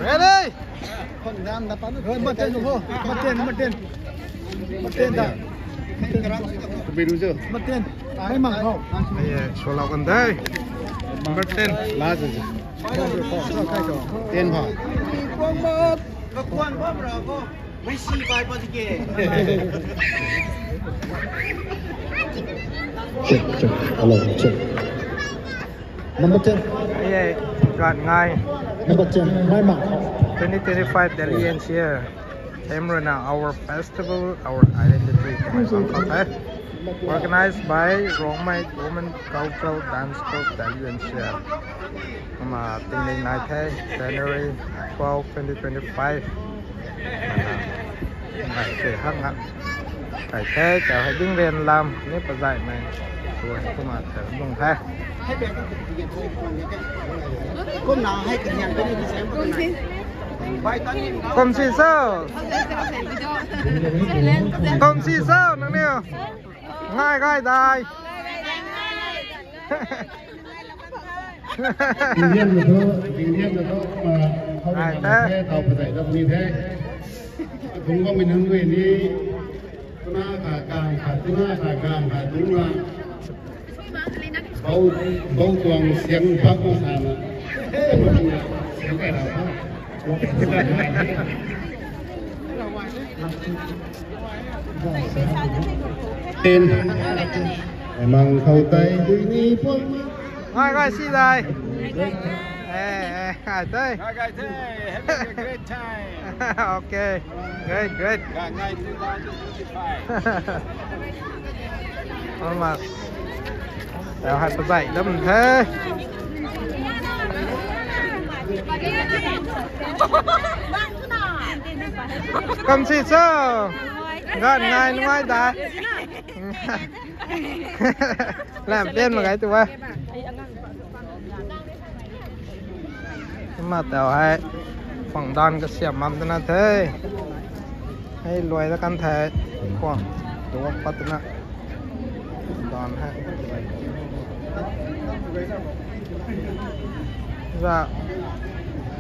Ready? Con nam đã bắn được mất tiền không? Mất tiền đã. Bị đủ chưa? Mất tiền. Hay mặc không? Số lọc gần đây. Mất tiền. Lá rồi. Tiền hả? Có quan quá rồi cô. Mấy xì bài bao nhiêu? Check. Hello, check. Number 10. Yeah, got ngay. Number 10. May mặc. 2025 Delhi NCR. Emrana, our festival, our identity. Organized by Rongmai Women Cultural Dance Group Delhi NCR. Mà tình hình này thế January 12, 2025. Ngày sẽ hăng hẳn. Phải thế cháu hãy đứng lên làm nếu có dạy này rồi không mà trở mong thế. Con nào hay cần nhận cái này xem Con xì sao? Con xì sao nó nè? Ngay gai đài. Bình yên là thôi mà không phải tàu phải dạy đâu như thế. Không có mình hứng về đi. Tuna cả càng đúng là bầu tuồng xiềng bắc của sàn là xiềng cái nào không? Tên mang khâu tay đi đi phong. Ngay gai xì đài. Hai tới. Guys, hey, have a great time. Okay, great. Ngày 2025. Mà đào hai có dạy đâm thế. Cầm xì sao? Gần ngày ngoài đài. Làm tên một cái tụi bay. Mà tao hay khoảng đòn cái xẻm mắm thế nào thế hay lùi ra căn thể khoảng đúng không bắt thế nào đòn hay ra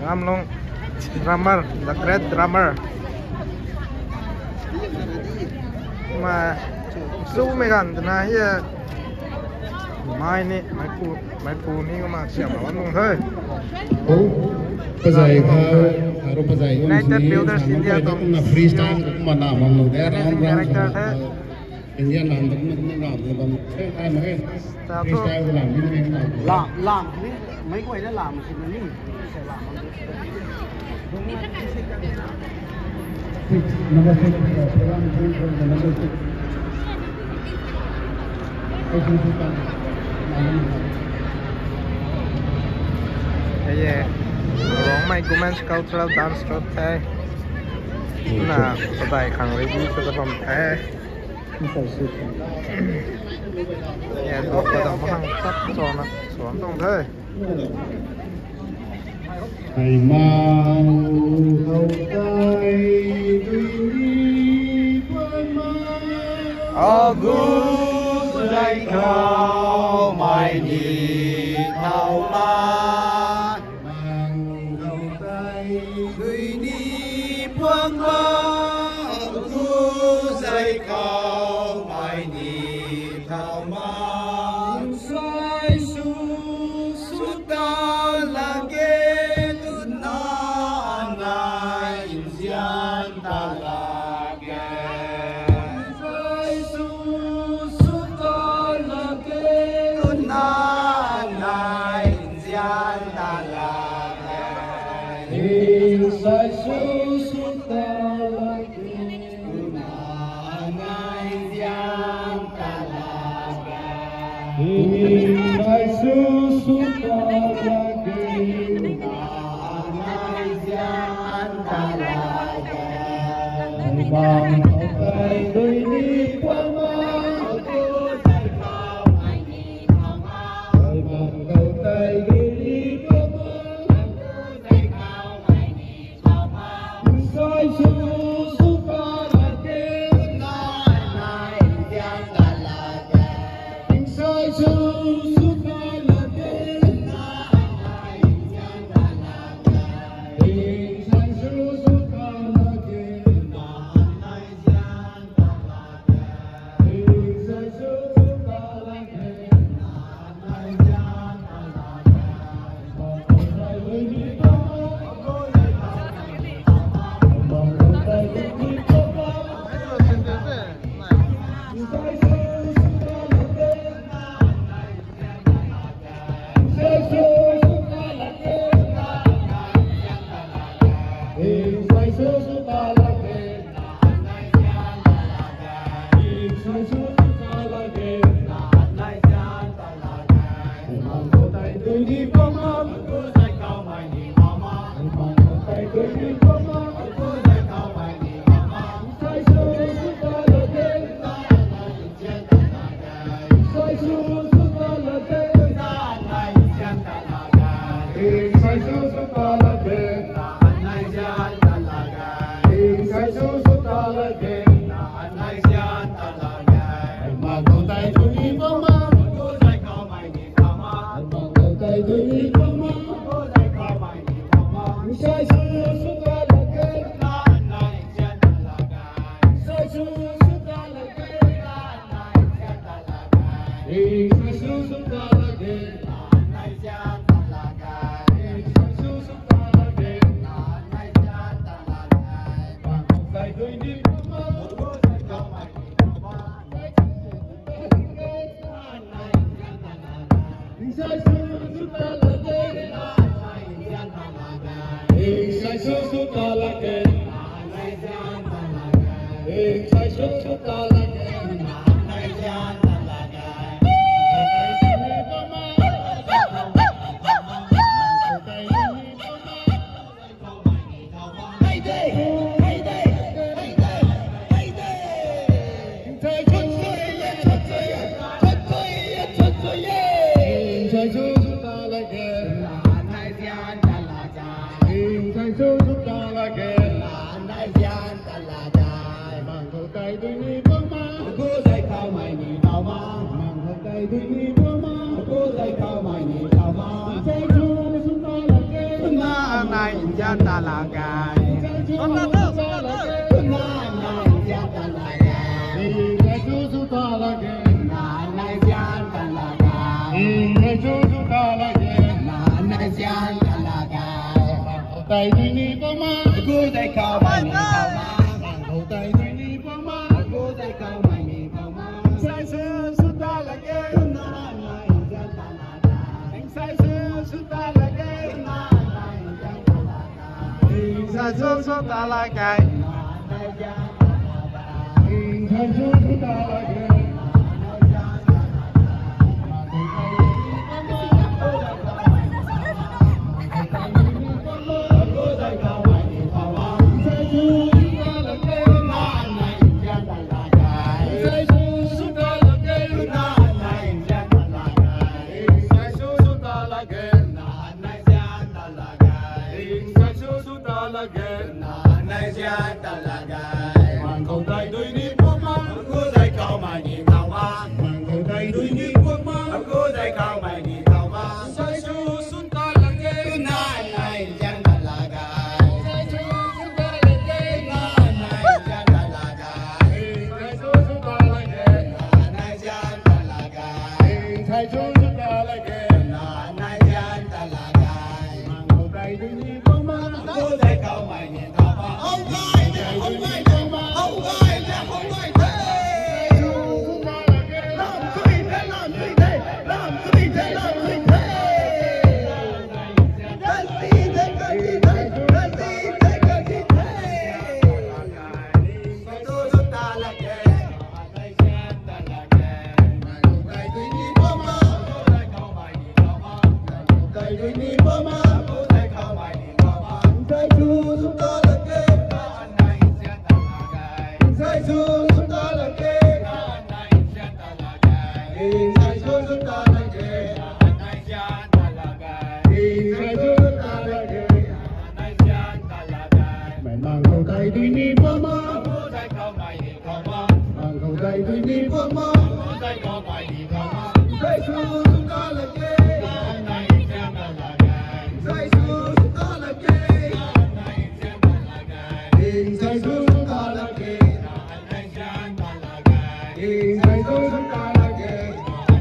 ngâm luôn drummer the great drummer mà su mấy gần thế này mai nè mai phù ni mà xẻm nó luôn thôi. Pazai harus pazai. United Builders India tuh freestyle mana mana karakter thế. India làm làm ai mà cái freestyle làm như thế nào? Làm mấy quầy đã làm thì mình sẽ làm. Yeah. Rongmai Women's Cultural Dance Troupe thế là có đại khẳng review cho các phòng thế. Yeah, tôi có đồng hàng sắp cho nó xuống đồng thế. Hãy mang hậu tay đi quên mang. August dạy khao mai đi thao ma. Mang hậu tay Người đi buông mang. August dạy khao mai đi thao ma. Sai su su ta là ghê tu na nai gian ta là ghê. Sai su su ta là ghê tu na nai gian ta là ghê. in sai su su ta la Tu na nai gian ta là ghê. Hãy subscribe cho kênh Ghiền Mì Gõ để không bỏ lỡ hình sai số chúng ta là kề nay gian ta là gai hình sai số chúng ta là kề nay gian ta là gai mẹ mang khẩu tay tuy ni bơ mơ cô dạy câu mày thì câu mơ mang khẩu tay tuy ni bơ mơ cô dạy câu mày thì câu mơ sai số chúng ta là kề nay gian ta là gai sai số chúng ta là kề nay gian ta là gai hình sai số chúng ta là kề nay gian ta là gai hình sai số chúng ta là kề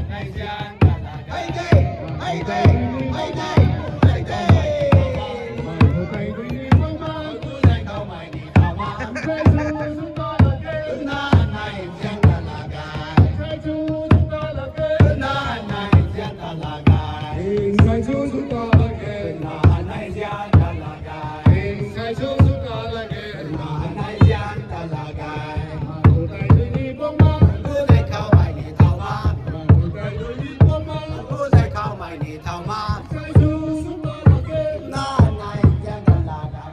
nay gian ta là gai hay đây mang khẩu tay tuy ni bơ mơ cô dạy câu mày thì câu mơ sai số chúng ta là kề nay gian ta là gai sai số chúng ta là kề nay gian ta là gai hình sai số chúng ta là kề nay gian ta là gai hình sai số chúng ta là kề nay gian ta là gai mang khẩu tay tuy ni bơ mơ cô dạy câu mày thì câu mơ mang khẩu tay tuy ni bơ mơ cô dạy câu mày thì câu mơ sai số chúng ta là kề nay gian ta là gai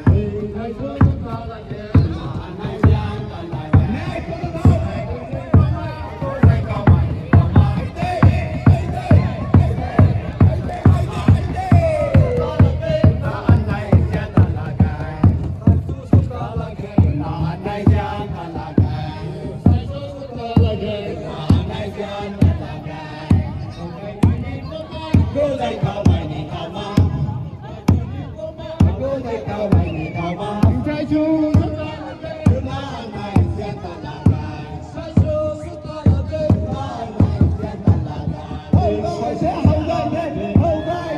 hình sai số chúng ta là kề nay gian ta là gai cô dạy câu mày thì câu mơ nay gian ta là gai nay gian ta là gai sai số chúng ta là kề nay gian ta là gai cô dạy câu mày thì câu mơ cô dạy câu mày thì câu mơ hình sai số chúng ta là kề nay gian ta là gai sai số chúng ta là kề nay gian ta là gai sai số hậu đây hậu đây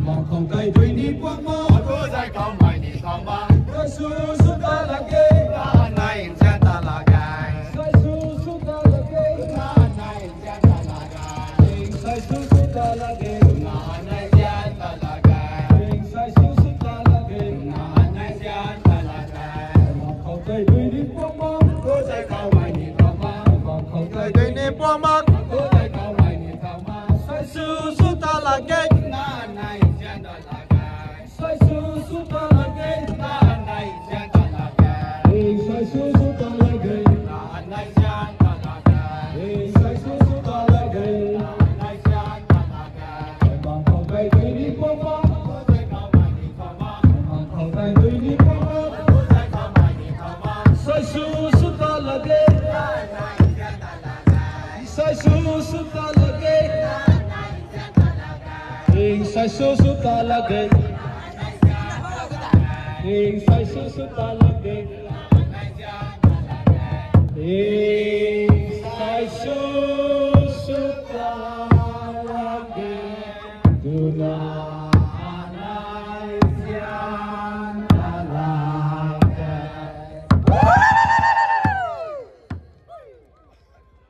mang không cây tuy ní quăng mơ cô dạy câu mày thì câu mơ sai số chúng ta là kề nay gian ta là gai sai số chúng ta là kề nay gian ta là gai sai số chúng ta là kề nay gian ta là gai sai số chúng ta là kề nay gian ta là gai khẩu tay tuy ni bơ mơ cô dạy câu mày thì câu mơ khẩu tay Đây nè bó mắt cô dạy câu mày thì câu mơ sai sư su ta là kê nay gian ta là gai sai số chúng ta là kề nay gian ta là gai hình sai số chúng ta là kề nay gian ta là gai hình sai số chúng ta là kề nay gian ta là gai bằng khẩu tay tuy ni bơ mơ cô dạy câu mày thì câu mơ bằng khẩu tay tuy ni bơ mơ cô dạy câu mày thì câu mơ sai số chúng ta là kề nay gian ta là gai sai số chúng ta là kề nay gian ta là gai hình sai số chúng ta là kề hình sai số chúng ta là kề nay gian ta là gai hình